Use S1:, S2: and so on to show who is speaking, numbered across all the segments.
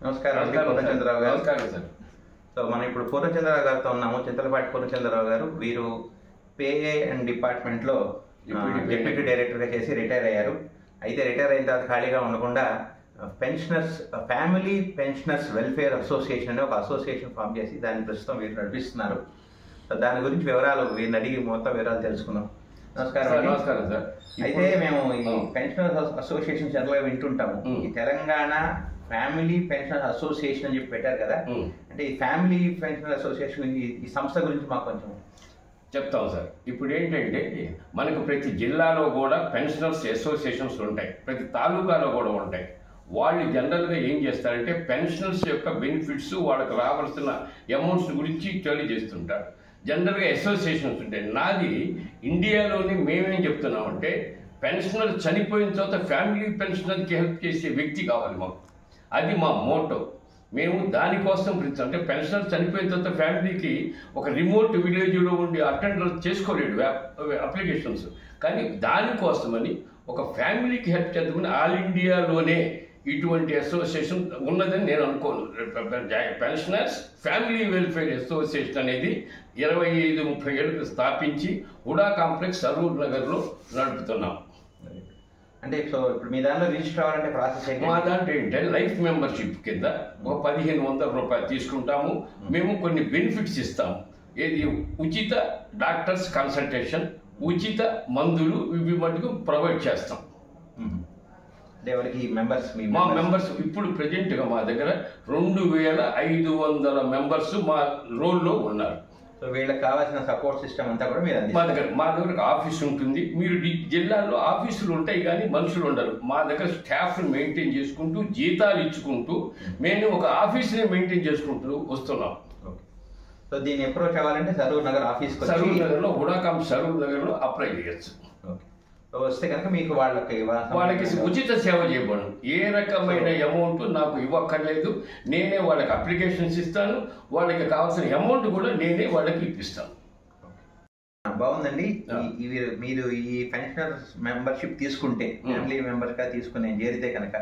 S1: నమస్కారం అండి పూర్ణచంద్రరావు గారు.
S2: నమస్కారం సార్.
S1: సో మనం ఇప్పుడు పూర్ణచంద్రరావు గారితో ఉన్నాము. చింతలపాటి పూర్ణచంద్రరావు గారు. వీరు పేఏ అండ్ డిపార్ట్మెంట్లో డిప్యూటీ డైరెక్టర్గా చేసి రిటైర్ అయ్యారు. అయితే రిటైర్ అయిన తర్వాత ఖాళీగా ఉండకుండా pensioners family pensioners welfare association అనే ఒక అసోసియేషన్ ఫామ్ చేసి దాన్ని ప్రస్తుతం వీరు నడిపిస్తున్నారు. సో దాని గురించి వివరాలు వీరిని అడిగి మొత్తం వివరాలు తెలుసుకుందాం. నమస్కారం.
S2: నమస్కారం సార్.
S1: అయితే మేము ఈ పెన్షనర్స్ అసోసియేషన్ జనరల్గా వింటుంటాము. ఈ తెలంగాణ ఫ్యామిలీ పెన్షన్ అసోసియేషన్ అని చెప్పి పెట్టారు కదా, అంటే ఈ ఫ్యామిలీ పెన్షన్ అసోసియేషన్ ఈ సంస్థ గురించి మాకు కొంచెం
S2: చెప్తాం సార్. ఇప్పుడు ఏంటంటే మనకు ప్రతి జిల్లాలో కూడా పెన్షనర్స్ అసోసియేషన్స్ ఉంటాయి, ప్రతి తాలూకాలో కూడా ఉంటాయి. వాళ్ళు జనరల్గా ఏం చేస్తారంటే పెన్షనర్స్ యొక్క బెనిఫిట్స్ వాళ్ళకి రావాల్సిన అమౌంట్స్ గురించి తెలియజేస్తుంటారు. జనరల్గా అసోసియేషన్స్ ఉంటాయి. నాది ఇండియాలోని మేమేం చెప్తున్నామంటే పెన్షనర్ చనిపోయిన తర్వాత ఫ్యామిలీ పెన్షనర్కి హెల్ప్ చేసే వ్యక్తి కావాలి మాకు. అది మా మోటో. మేము దానికోసం అంటే పెన్షనర్ చనిపోయిన తర్వాత ఫ్యామిలీకి ఒక రిమోట్ విలేజ్లో ఉండి అటెండర్ చేసుకోలేడు అప్లికేషన్స్, కానీ దానికోసమని ఒక ఫ్యామిలీకి హెల్ప్ చేద్దామని ఆల్ ఇండియాలోనే ఇటువంటి అసోసియేషన్ ఉన్నదని నేను అనుకోను. పెన్షనర్స్ ఫ్యామిలీ వెల్ఫేర్ అసోసియేషన్ అనేది 25-30 ఏళ్ళకు స్థాపించి హుడా కాంప్లెక్స్ సరూర్ నగర్లో నడుపుతున్నాం.
S1: అంటే సో ఇప్పుడు మీ దాంట్లో రిజిస్టర్ అవ్వాలంటే ప్రాసెస్
S2: మా దాంట్లో ఏంటంటే లైఫ్ మెంబర్షిప్ కింద ఒక 1500 రూపాయలు తీసుకుంటాము. మేము కొన్ని బెనిఫిట్స్ ఇస్తాము. ఏది ఉచిత డాక్టర్స్ కన్సల్టేషన్, ఉచిత మందులు, ఇవి మటుకు ప్రొవైడ్ చేస్తాం.
S1: మా
S2: మెంబర్స్ ఇప్పుడు ప్రెజెంట్గా మా దగ్గర 2500 మెంబర్స్ మా రోల్లో ఉన్నారు.
S1: సో వీళ్ళకి కావాల్సిన సపోర్ట్ సిస్టమ్ అంతా కూడా మీరు
S2: మా దగ్గర ఆఫీస్ ఉంటుంది. మీరు జిల్లాల్లో ఆఫీసులు ఉంటాయి కానీ మనుషులు ఉండరు. మా దగ్గర స్టాఫ్ని మెయింటైన్ చేసుకుంటూ జీతాలు ఇచ్చుకుంటూ మేము ఒక ఆఫీస్ని మెయింటైన్ చేసుకుంటూ వస్తున్నాం.
S1: సో దీన్ని అప్రోచ్ అవ్వాలంటే సరూర్ నగర్ ఆఫీస్,
S2: సరూర్ నగర్లో హుడాకాం సరూర్ నగర్లో అప్లై చేయొచ్చు.
S1: వస్తే కనుక మీకు వాళ్ళకి
S2: ఉచిత సేవ చేయబడను. ఏ రకమైన అమౌంట్ నాకు ఇవ్వక్కర్లేదు. నేనే వాళ్ళకి అప్లికేషన్స్ ఇస్తాను. వాళ్ళకి కావాల్సిన అమౌంట్ కూడా నేనే వాళ్ళకి ఇప్పిస్తాను.
S1: బాగుందండి. మీరు ఈ పెన్షనర్ మెంబర్షిప్ తీసుకుంటే ఫ్యామిలీ మెంబర్స్ గా తీసుకుని చేరితే కనుక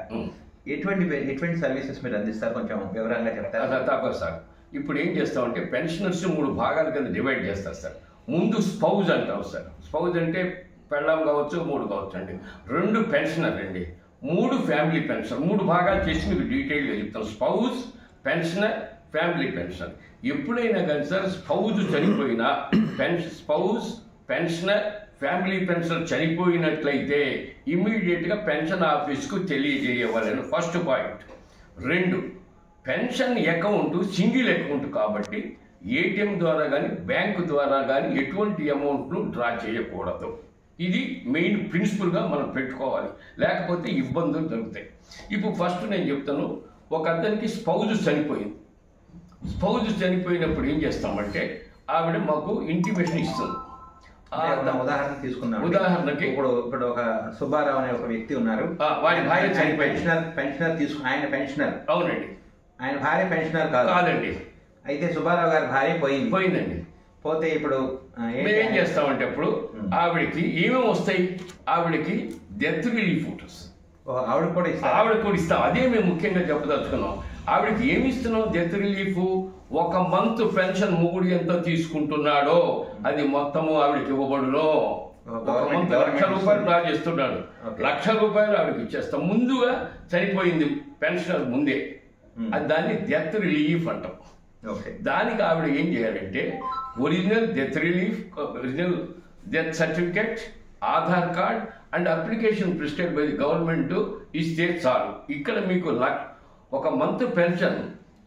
S1: ఎటువంటి సర్వీసెస్ మీరు అందిస్తారు, కొంచెం వివరంగా చెప్తారా?
S2: తప్పదు సార్. ఇప్పుడు ఏం చేస్తామంటే పెన్షనర్స్ 3 భాగాల కింద డివైడ్ చేస్తారు సార్. ముందు స్పౌజ్ అంటాం సార్. స్పౌజ్ అంటే పెళ్ళాం కావచ్చు, 3 కావచ్చు అండి. 2 పెన్షనర్ అండి, 3 ఫ్యామిలీ పెన్షన్. 3 భాగాలు చేసి మీకు డీటెయిల్గా చెప్తాను. Spouse, pensioner, family pension. ఎప్పుడైనా కానీ సార్ స్పౌజ్ చనిపోయినా స్పౌజ్, పెన్షనర్, ఫ్యామిలీ పెన్షన్ చనిపోయినట్లయితే ఇమీడియట్గా పెన్షన్ ఆఫీస్కు తెలియజేయవలను. First point. 2, pension account single account కాబట్టి ఏటీఎం ద్వారా కానీ బ్యాంకు ద్వారా కానీ ఎటువంటి అమౌంట్ను డ్రా చేయకూడదు. ఇది మెయిన్ ప్రిన్సిపల్గా మనం పెట్టుకోవాలి, లేకపోతే ఇబ్బందులు జరుగుతాయి. ఇప్పుడు ఫస్ట్ నేను చెప్తాను, ఒక అతనికి స్పౌజ్ చనిపోయింది. స్పౌజ్ చనిపోయినప్పుడు ఏం చేస్తామంటే ఆవిడ మాకు ఇంటిమేషన్ ఇస్తుంది.
S1: ఉదాహరణ తీసుకున్నాం.
S2: ఉదాహరణకి
S1: ఇప్పుడు ఒక సుబ్బారావు అనే ఒక వ్యక్తి ఉన్నారు.
S2: వారి భార్య చనిపోయి
S1: పెన్షనర్ తీసుకుని ఆయన పెన్షనర్.
S2: అవునండి.
S1: ఆయన భార్య పెన్షనర్ కాదండి. అయితే సుబ్బారావు గారి భార్య పోయిందండి. పోతే ఇప్పుడు
S2: మేమేం చేస్తామంటే అప్పుడు ఆవిడకి ఏమేమి వస్తాయి, ఆవిడకి డెత్ రిలీఫ్ ఫోటోస్
S1: ఆవిడ
S2: కూడా ఇస్తాం. అదే మేము ముఖ్యంగా చెప్పదలుచుకున్నాం. ఆవిడకి ఏమి ఇస్తున్నాం? Death relief. 1 మంత్ పెన్షన్ మొగుడు ఎంత తీసుకుంటున్నాడో అది మొత్తము ఆవిడకి ఇవ్వబడును. 1 మంత్ 1,00,000 రూపాయలు డ్రా చేస్తున్నాడు, 1,00,000 రూపాయలు ఆవిడకి ఇచ్చేస్తాం. ముందుగా చనిపోయింది పెన్షనర్ ముందే, అది దాన్ని డెత్ రిలీఫ్ అంటాం. దానికి ఆవిడ ఏం చేయాలంటే original death relief, original death certificate, Aadhaar card and application prescribe by the government ఇస్తే చాలు. ఇక్కడ మీకు 1 మంత్ పెన్షన్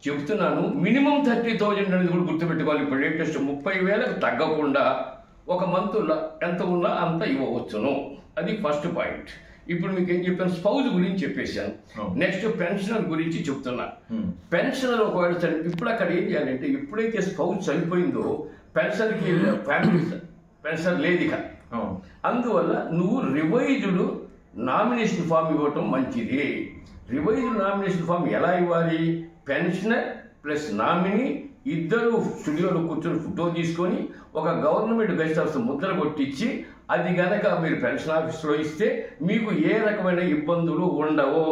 S2: చెబుతున్నాను, మినిమం 30,000 అనేది కూడా గుర్తుపెట్టుకోవాలి. ఇప్పుడు లేటెస్ట్ 30,000కు తగ్గకుండా 1 మంత్ ఎంత ఉన్నా అంత ఇవ్వవచ్చును. అది ఫస్ట్ పాయింట్. ఇప్పుడు మీకు ఏం చెప్పాను, స్పౌజ్ గురించి చెప్పేశాను. నెక్స్ట్ పెన్షనర్ గురించి చెప్తున్నా. పెన్షనర్ ఒకవేళ ఇప్పుడు అక్కడ ఏం చేయాలంటే ఎప్పుడైతే స్పౌజ్ చనిపోయిందో పెన్షన్కి ఫ్యామిలీ పెన్షన్ లేదు ఇక. అందువల్ల నువ్వు రివైజ్డ్ నామినేషన్ ఫామ్ ఇవ్వటం మంచిది. రివైజ్డ్ నామినేషన్ ఫామ్ ఎలా ఇవ్వాలి? పెన్షనర్ ప్లస్ నామినీ ఇద్దరు స్టూడియోలో కూర్చొని ఫోటో తీసుకొని ఒక గవర్నమెంట్ గెస్ట్ హౌస్ ముద్ర కొట్టించి అది గనక మీరు పెన్షన్ ఆఫీస్లో ఇస్తే మీకు ఏ రకమైన ఇబ్బందులు ఉండవు.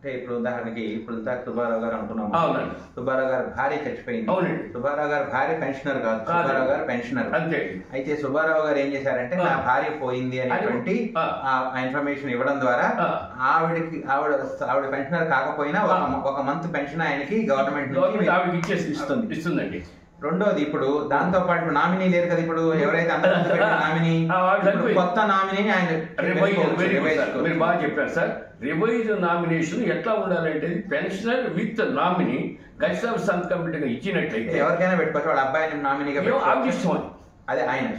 S1: అంటే ఇప్పుడు ఉదాహరణకి ఇప్పుడు ఇందాక సుబ్బారావు గారు అనుకున్నాము.
S2: అవునండి.
S1: సుబ్బారావు గారు భార్య చచ్చిపోయింది.
S2: అవునండి.
S1: సుబ్బారావు గారు భార్య పెన్షనర్ కాదు, సుబ్బారావు గారు పెన్షనర్.
S2: అంతే.
S1: అయితే సుబ్బారావు గారు ఏం చేశారంటే నా భార్య పోయింది అనేటువంటి ఆ ఇన్ఫర్మేషన్ ఇవ్వడం ద్వారా ఆవిడ పెన్షనర్ కాకపోయినా ఒక మంత్ పెన్షన్ ఆయనకి గవర్నమెంట్
S2: ఆవిడకి ఇస్తుందండి.
S1: రెండోది, ఇప్పుడు దాంతో పాటు నామినీ లేరు కదా, ఇప్పుడు ఎవరైతే అందరూ నామినీ కొత్త నామినీ ఆయన
S2: మీరు బాగా చెప్పారు సార్. రివైజ్ నామినేషన్ ఎట్లా ఉండాలంటే పెన్షనర్ విత్ నామినీ గడిచిన సంతకం ఇచ్చినట్లయితే
S1: ఎవరికైనా పెట్టుకోవచ్చు. వాళ్ళ అబ్బాయిని నామినీగా
S2: ఇష్టం,
S1: అదే ఆయన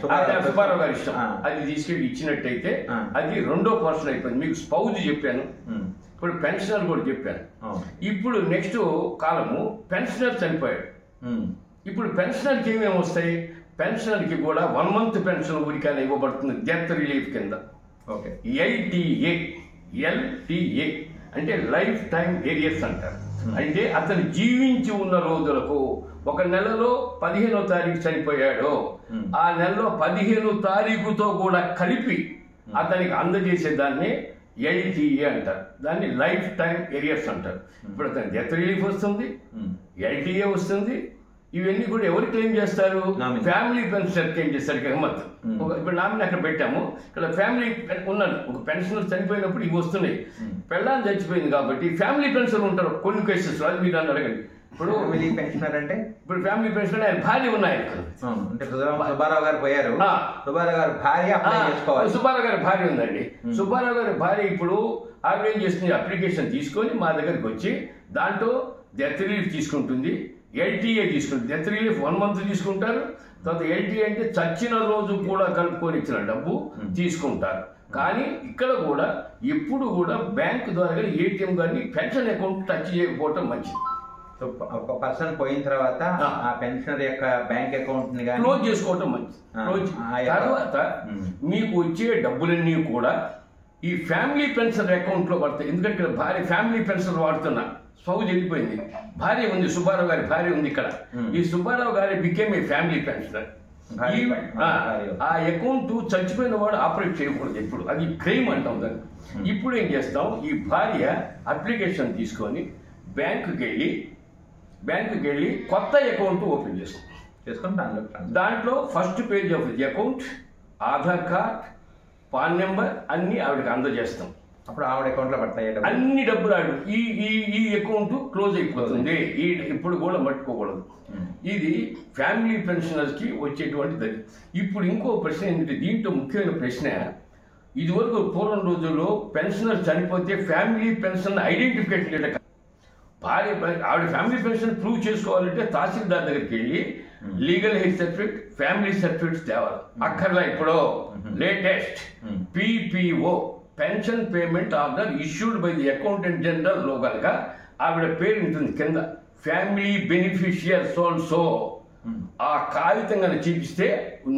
S2: సుబ్బారావు గారి ఇష్టం. అది తీసుకెళ్ళి ఇచ్చినట్టయితే అది రెండో పర్సన్ అయిపోయింది. మీకు స్పౌజ్ చెప్పాను, ఇప్పుడు పెన్షనర్ కూడా చెప్పాను. ఇప్పుడు నెక్స్ట్ కాలము పెన్షనర్ చనిపోయాడు. ఇప్పుడు పెన్షనర్కి ఏమేమి వస్తాయి? పెన్షనర్కి కూడా 1 month పెన్షన్ ఊరికైనా ఇవ్వబడుతుంది డెత్ రిలీఫ్ కింద. ఎల్టీఏ అంటే లైఫ్ టైం ఏరియర్స్ అంటారు. అంటే అతను జీవించి ఉన్న రోజులకు ఒక నెలలో 15వ తారీఖు చనిపోయాడు, ఆ నెలలో 15వ తారీఖుతో కూడా కలిపి అతనికి అందజేసే దాన్ని ఎల్టీఏ అంటారు. దాన్ని లైఫ్ టైం ఏరియర్స్ అంటారు. ఇప్పుడు అతను డెత్ రిలీఫ్ వస్తుంది, ఎల్టీఏ వస్తుంది. ఇవన్నీ కూడా ఎవరు క్లెయిమ్ చేస్తారు? ఫ్యామిలీ పెన్షనర్ క్లెయిమ్ చేస్తారు. గమ్మత్, ఇప్పుడు నామినీ అక్కడ పెట్టాము, ఇక్కడ ఫ్యామిలీ ఉన్నాడు. ఒక పెన్షనర్ చనిపోయినప్పుడు ఇవి వస్తున్నాయి. పెళ్ళాన్ని చచ్చిపోయింది కాబట్టి ఫ్యామిలీ పెన్షన్ ఉంటారు కొన్ని కేసెస్. అది మీరు నన్ను అడగండి. ఇప్పుడు
S1: ఫ్యామిలీ పెన్షనర్ అంటే
S2: ఇప్పుడు ఫ్యామిలీ పెన్షనర్ ఆయన భార్య ఉన్నాయి.
S1: సుబ్బారావు గారు పోయారు, సుబ్బారావు గారి భార్య అప్లై చేసుకోవాలి.
S2: సుబ్బారావు గారి భార్య ఉందండి. సుబ్బారావు గారి భార్య ఇప్పుడు ఆవిడ ఏం చేస్తుంది? అప్లికేషన్ తీసుకొని మా దగ్గరికి వచ్చి దాంట్లో డెత్ రిలీఫ్ తీసుకుంటుంది, ఎల్టీఏ తీసుకుంటుంది. డెత్ రిలీఫ్ 1 month తీసుకుంటారు. తర్వాత ఎల్టీఏ అంటే చచ్చిన రోజు కూడా కలుపుకొని ఇచ్చిన డబ్బు తీసుకుంటారు. కానీ ఇక్కడ కూడా ఎప్పుడు కూడా బ్యాంక్ ద్వారా ఏటీఎం కానీ పెన్షన్ అకౌంట్ టచ్ చేయకపోవటం మంచిది.
S1: ఒక పర్సన్ పోయిన తర్వాత ఆ పెన్షనర్ యొక్క బ్యాంక్ అకౌంట్ ని
S2: క్లోజ్ చేసుకోవటం మంచిది. తర్వాత మీకు వచ్చే డబ్బులన్నీ కూడా ఈ ఫ్యామిలీ పెన్షన్ అకౌంట్ లో పడతాయి. ఎందుకంటే భార్య ఫ్యామిలీ పెన్షన్ వాడుతున్నా, స్పౌజ్ వెళ్ళిపోయింది, భార్య ఉంది, సుబ్బారావు గారి భార్య ఉంది ఇక్కడ. ఈ సుబ్బారావు గారి బికేమ్ ఏ ఫ్యామిలీ పెన్షనర్. ఆ అకౌంట్ చచ్చిపోయిన వాడు ఆపరేట్ చేయకూడదు ఎప్పుడు, అది క్లెయిమ్ అంటాం దాన్ని. ఇప్పుడు ఏం చేస్తాం? ఈ భార్య అప్లికేషన్ తీసుకొని బ్యాంకుకి వెళ్ళి కొత్త అకౌంట్ ఓపెన్ చేసుకుని దాంట్లో first page of the account, Aadhaar card, pan number అన్ని ఆవిడకి అందజేస్తాం.
S1: అప్పుడు ఆవిడ అకౌంట్ లో పడతాయి
S2: అన్ని డబ్బులు. ఆవిడ ఈ అకౌంట్ క్లోజ్ అయిపోతుంది. ఇప్పుడు కూడా మట్టుకోకూడదు. ఇది ఫ్యామిలీ పెన్షనర్స్ కి వచ్చేటువంటిది. ఇప్పుడు ఇంకో ప్రశ్న ఏంటంటే, దీంట్లో ముఖ్యమైన ప్రశ్న, ఇదివరకు పూర్వం రోజుల్లో పెన్షనర్ చనిపోతే ఫ్యామిలీ పెన్షన్ ఐడెంటిఫికేషన్ లేదా భార్య ఆవిడ ఫ్యామిలీ పెన్షన్ ప్రూవ్ చేసుకోవాలంటే తహసీల్దార్ దగ్గరికి వెళ్ళి legal health certificate, family certificates తేవాలి. అక్కర్లా ఇప్పుడు latest PPO pension payment order issued by the accountant general లో కనుక ఆవిడ పేరు ఉంటుంది కింద, ఫ్యామిలీ బెనిఫిషియర్ సో ఆ కాగితం కనుక చూపిస్తే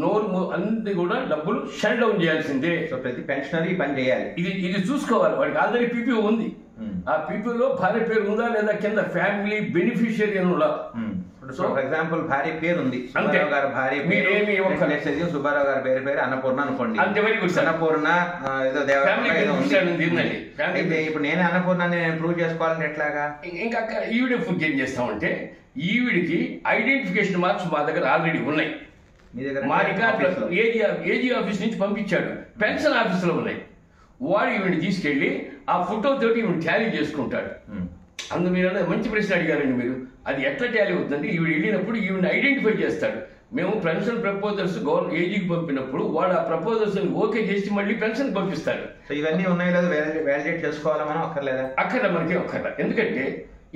S2: నోరు అన్ని కూడా డబ్బులు షట్ డౌన్ చేయాల్సిందే.
S1: సో ప్రతి పెన్షనర్ ఈ పని చేయాలి.
S2: ఇది చూసుకోవాలి. వాడికి ఆల్రెడీ PPO ఉంది. ఆ PPO భార్య పేరు ఉందా లేదా కింద ఫ్యామిలీ బెనిఫిషియరీ అని ఉండాలి.
S1: ఫర్ ఎగ్జాంపుల్ భార్య పేరు ఉంది, సుబ్బారావు గారి భార్య పేరు, సుబ్బారావు గారి పేరు అన్నపూర్ణ అనుకోండి. అన్నపూర్ణ ఏదో అయితే ఇప్పుడు నేనే అన్నపూర్ణ నేను ప్రూవ్ చేసుకోవాలంటే ఎట్లాగా?
S2: ఇంకా ఈవిడ ఫుడ్ ఏం చేస్తామంటే, ఈవిడికి ఐడెంటిఫికేషన్ మార్క్స్ మా దగ్గర ఆల్రెడీ ఉన్నాయి. మా రికార్డు ఏజీ ఆఫీస్ నుంచి పంపించాడు, పెన్షన్ ఆఫీసులో ఉన్నాయి. వాడు ఈవిడిని తీసుకెళ్లి ఆ ఫోటో తోటి ఈవిడ ట్యాలీ చేసుకుంటాడు. అందు మీరు మంచి ప్రశ్న అడిగారండి మీరు. అది ఎట్లా ట్యాలీ అవుతుందంటే, ఈవిడ వెళ్ళినప్పుడు ఈవిడిని ఐడెంటిఫై చేస్తాడు. మేము పెన్షన్ ప్రపోజల్స్ ఏజీకి పంపినప్పుడు వాడు ఆ ప్రపోజల్స్ ఓకే చేసి మళ్ళీ పెన్షన్ పంపిస్తాడు.
S1: ఇవన్నీ ఉన్నాయి లేదా వ్యాలిడేట్ చేసుకోవాలా మనం? అక్కర్లేదా?
S2: అక్కర్లే, మనకే అక్కర్లే. ఎందుకంటే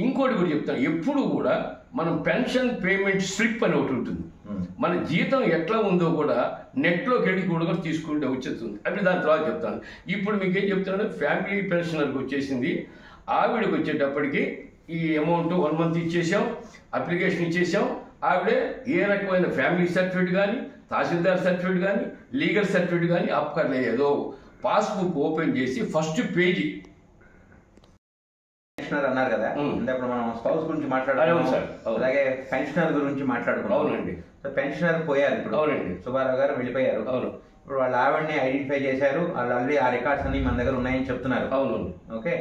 S2: ఇంకోటి కూడా చెప్తాను, ఎప్పుడు కూడా మనం పెన్షన్ పేమెంట్ స్లిప్ అని ఒకటి ఉంటుంది. మన జీతం ఎట్లా ఉందో కూడా నెట్లోకి వెళ్ళి కూడా తీసుకుంటే వచ్చేస్తుంది. అది దాని తర్వాత చెప్తాను. ఇప్పుడు మీకు ఏం చెప్తున్నాను, ఫ్యామిలీ పెన్షనర్కి వచ్చేసింది. ఆవిడకి వచ్చేటప్పటికి ఈ అమౌంట్ 1 month ఇచ్చేసాం, అప్లికేషన్ ఇచ్చేసాం. ఆవిడే ఏ రకమైన ఫ్యామిలీ సర్టిఫికేట్ కానీ, తహసీల్దార్ సర్టిఫికేట్ కానీ, లీగల్ సర్టిఫికేట్ కానీ అక్కర్లేదు. పాస్బుక్ ఓపెన్ చేసి ఫస్ట్ పేజీ
S1: పెన్షనర్ అన్నారు కదా, ఇప్పుడు మనం స్పౌస్ గురించి మాట్లాడుకున్నాం, అలాగే పెన్షనర్ గురించి మాట్లాడుకున్నాం.
S2: అవునండి.
S1: పెన్షనర్ పోయారు ఇప్పుడు.
S2: అవునండి.
S1: సుబ్బారావు గారు వెళ్ళిపోయారు.
S2: అవును.
S1: ఇప్పుడు వాళ్ళ ఆవిడని ఐడెంటిఫై చేశారు, వాళ్ళు ఆల్రెడీ ఆ రికార్డ్స్ అన్ని మన దగ్గర ఉన్నాయని చెప్తున్నారు.
S2: అవును.
S1: ఓకే,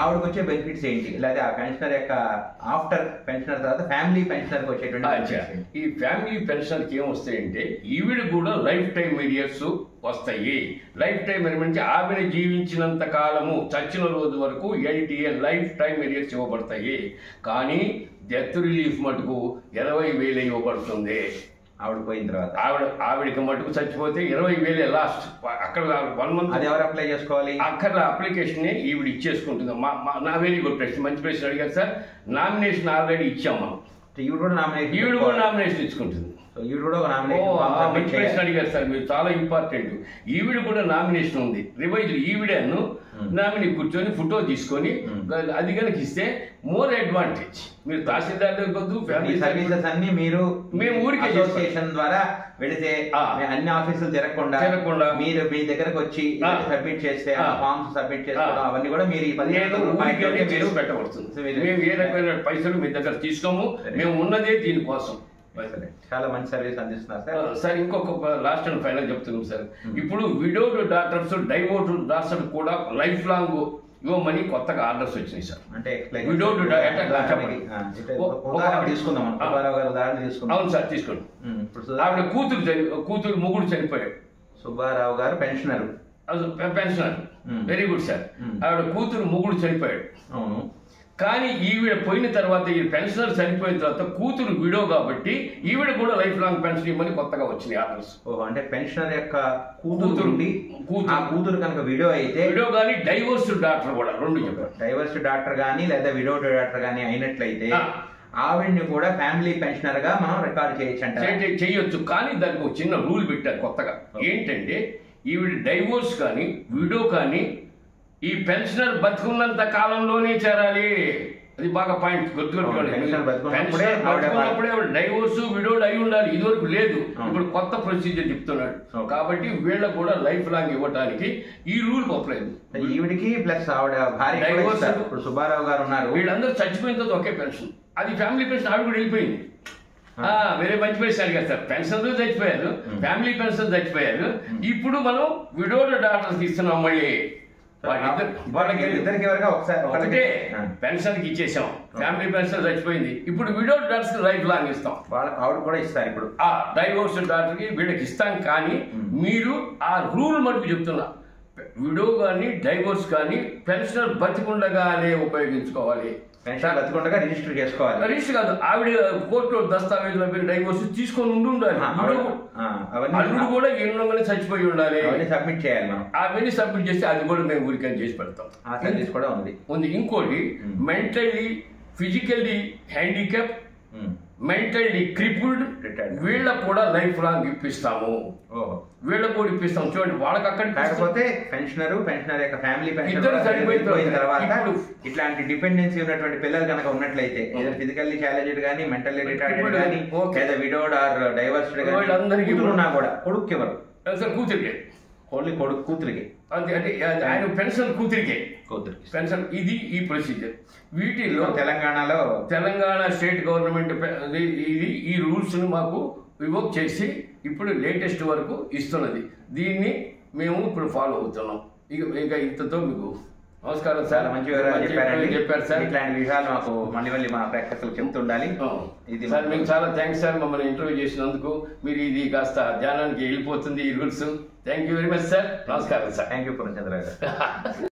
S1: ఆవిడకి వచ్చే బెనిఫిట్స్ ఏంటి, లేదా ఆ పెన్షనర్ యొక్క ఆఫ్టర్ పెన్షనర్ తర్వాత ఫ్యామిలీ పెన్షనర్కి వచ్చేటువంటి
S2: ఈ ఫ్యామిలీ పెన్షనర్కి ఏం వస్తాయంటే ఈవిడ కూడా లైఫ్ టైం ఏరియర్స్ వస్తాయి. లైఫ్ టైం అంటే ఆవిడ జీవించినంత కాలము చచ్చిన రోజు వరకు ఎన్టీఏ లైఫ్ టైం ఏరియర్స్ ఇవ్వబడతాయి. కానీ డెత్ రిలీఫ్ మటుకు 20,000 ఇవ్వబడుతుంది.
S1: ఆవిడ పోయిన తర్వాత
S2: ఆవిడకి మటుకు చచ్చిపోతే 20,000 లాస్ట్. అక్కడ 1 మంత్
S1: అది ఎవరు అప్లై చేసుకోవాలి?
S2: అక్కడ అప్లికేషన్ ఈవిడ ఇచ్చేసుకుంటుంది. నా వెరీ గుడ్ ప్రశ్న, మంచి ప్రశ్న అడిగారు సార్. నామినేషన్ ఆల్రెడీ ఇచ్చాం మనం.
S1: ఈవిడ కూడా
S2: నామినేషన్ ఇచ్చుకుంటుంది.
S1: ఈవిడ కూడా
S2: మంచి ప్రశ్న అడిగారు సార్ మీరు, చాలా ఇంపార్టెంట్. ఈవిడ కూడా నామినేషన్ ఉంది. రివైజ్ ఈవిడను నామినీ కూర్చొని ఫోటో తీసుకొని అది కనుక ఇస్తే మోర్ అడ్వాంటేజ్. మీరు తహసీల్దార్ దగ్గర
S1: ఫ్యామిలీ సర్వీసెస్ అన్ని మేము ఊరికి అసోసియేషన్ ద్వారా వెళితే అన్ని ఆఫీసులు తిరగకుండా మీరు మీ దగ్గరకు వచ్చి సబ్మిట్ చేస్తే ఫార్మ్స్ సబ్మిట్ చేసుకోవడం అవన్నీ కూడా మీరు 15 రూపాయలు
S2: పెట్టబడుతుంది. మేము ఏ రకమైన పైసలు మీ దగ్గర తీసుకోము, మేము ఉన్నదే దీనికోసం.
S1: చాలా మంచి సర్వీస్ అందిస్తున్నారు సార్.
S2: సార్ ఇంకొక లాస్ట్ అండ్ ఫైనల్ చెప్తున్నాం సార్. ఇప్పుడు విడోడ్ డాక్టర్స్ డైవోర్డ్ డాక్టర్స్ కూడా లైఫ్ లాంగ్ ఇవ్వమని కొత్తగా ఆర్డర్స్ వచ్చినాయి సార్.
S1: అంటే
S2: విడోడ్
S1: తీసుకుందాం.
S2: అవును సార్ తీసుకోండి. ఆవిడ కూతురు మొగుడు చనిపోయాడు.
S1: సుబ్బారావు గారు పెన్షనర్.
S2: Very good sir. ఆవిడ కూతురు మొగుడు చనిపోయాడు.
S1: అవును.
S2: కానీ ఈవిడ పోయిన తర్వాత ఈ పెన్షనర్ చనిపోయిన తర్వాత కూతురు విడో కాబట్టి ఈవిడ కూడా లైఫ్ లాంగ్ పెన్షన్ ఇవ్వమని కొత్తగా వచ్చినాయి ఆర్డర్స్.
S1: అంటే పెన్షనర్ యొక్క కూతురు కనుక విడో అయితే,
S2: విడో కానీ డైవోర్స్డ్ డాక్టర్ కూడా రెండు చెప్పారు.
S1: డైవోర్స్డ్ డాక్టర్ కానీ లేదా విడోడ్ డాక్టర్ కానీ అయినట్లయితే ఆవిడ్ని కూడా ఫ్యామిలీ పెన్షనర్ గా మనం రికార్డ్
S2: చేయొచ్చు. కానీ దానికి ఒక చిన్న రూల్ పెట్టారు కొత్తగా. ఏంటంటే ఈవిడ డైవోర్స్ కానీ విడో కానీ ఈ పెన్షనర్ బతుకున్నంత కాలంలోనే చేరాలి. అది బాగా పాయింట్ గుర్తుపెట్టుకోండి. బతుకున్నప్పుడే డైవోర్స్ విడోడ్ అయి ఉండాలి. ఇదివరకు లేదు, ఇప్పుడు కొత్త ప్రొసీజర్ చెప్తున్నాడు. కాబట్టి వీళ్ళకు కూడా లైఫ్ లాంగ్ ఇవ్వడానికి ఈ రూల్ అప్లై.
S1: ఈవిడికి ప్లస్ ఆవిడ భార్య డైవోర్స్. ఇప్పుడు సుబ్బారావు గారు ఉన్నారు,
S2: వీళ్ళందరూ చచ్చిపోయిన తర్వాత ఒకే పెన్షన్. అది ఫ్యామిలీ పెన్షన్. ఆవిడ కూడా వెళ్ళిపోయింది. వేరే మంచి ప్రశ్న అడిగారు సార్. పెన్షనర్లు చచ్చిపోయారు, ఫ్యామిలీ పెన్షన్ చచ్చిపోయారు. ఇప్పుడు మనం విడోడ్ డాక్టర్స్ ఇస్తున్నాం. మళ్ళీ ఒకటే పెన్షన్ కి ఇచ్చేసాం, ఫ్యామిలీ పెన్షన్ చచ్చిపోయింది. ఇప్పుడు విడో డాక్టర్స్ లైఫ్ లాంగ్ ఇస్తాం.
S1: ఆవిడ కూడా ఇస్తారు. ఇప్పుడు
S2: ఆ డైవోర్స్ డాక్టర్ కి వీళ్ళకి ఇస్తాం. కానీ మీరు ఆ రూల్ మటుకు చెప్తున్నా, విడో కానీ డైవోర్స్ కానీ పెన్షనర్ బతికుండగానే ఉపయోగించుకోవాలి.
S1: బతికుండగా రిజిస్టర్ చేసుకోవాలి.
S2: రిజిస్టర్ కాదు, ఆవిడ కోర్టులో దస్తావేజుల డైవోర్స్ తీసుకొని ఉండాలి. అల్లుడు కూడా ఎన్నోగానే చచ్చిపోయి ఉండాలి.
S1: సబ్మిట్ చేయాలి మనం.
S2: అవన్నీ సబ్మిట్ చేస్తే అది కూడా మేము ఊరికే చేసి పెడతాం.
S1: కూడా ఉంది.
S2: ఇంకోటి mentally physically handicap, mentally crippled వీళ్ళకు కూడా లైఫ్ లాంగ్ ఇప్పిస్తాము. వీళ్ళకు కూడా ఇప్పిస్తాం. చూడండి, వాళ్ళకి అక్కడ
S1: కాకపోతే పెన్షనర్ యొక్క ఫ్యామిలీ పెన్షన్ చనిపోయిన తర్వాత ఇట్లాంటి డిపెండెన్సీ ఉన్నటువంటి పిల్లలు కనుక ఉన్నట్లయితే, ఫిజికల్లీ ఛాలెంజ్డ్ కానీ మెంటల్లీ రిటార్డెడ్ కానీ లేదా విడోడ్ ఆర్ డైవర్స్డ్ కానీ
S2: వీళ్ళందరికీ
S1: ఉన్నా కూడా కొడుకు ఎవరు
S2: సార్? కూతురికే.
S1: ఓన్లీ కూతురికి.
S2: అంటే ఆయన పెన్షన్ కూతురికే పెన్షన్. ఇది ఈ ప్రొసీజర్. వీటిల్లో తెలంగాణ స్టేట్ గవర్నమెంట్ ఇది ఈ రూల్స్ ను మాకు రివోక్ చేసి ఇప్పుడు లేటెస్ట్ వరకు ఇస్తున్నది. దీన్ని మేము ఇప్పుడు ఫాలో అవుతున్నాం. ఇక ఇంతతో మీకు నమస్కారం సార్.
S1: మంచి వివరాలు
S2: చెప్పారు సార్.
S1: ఇట్లాంటి విషయాలు మాకు మళ్ళీ మా ప్రేక్షకులు చెప్తుండాలి.
S2: ఇది సార్ మీకు చాలా థ్యాంక్స్ సార్. మమ్మల్ని ఇంటర్వ్యూ చేసినందుకు. మీరు ఇది కాస్త ధ్యానానికి వెళ్ళిపోతుంది ఈ rules. Thank you very much sir. నమస్కారం సార్.
S1: థ్యాంక్ యూ పూర్ణచంద్ర గారు.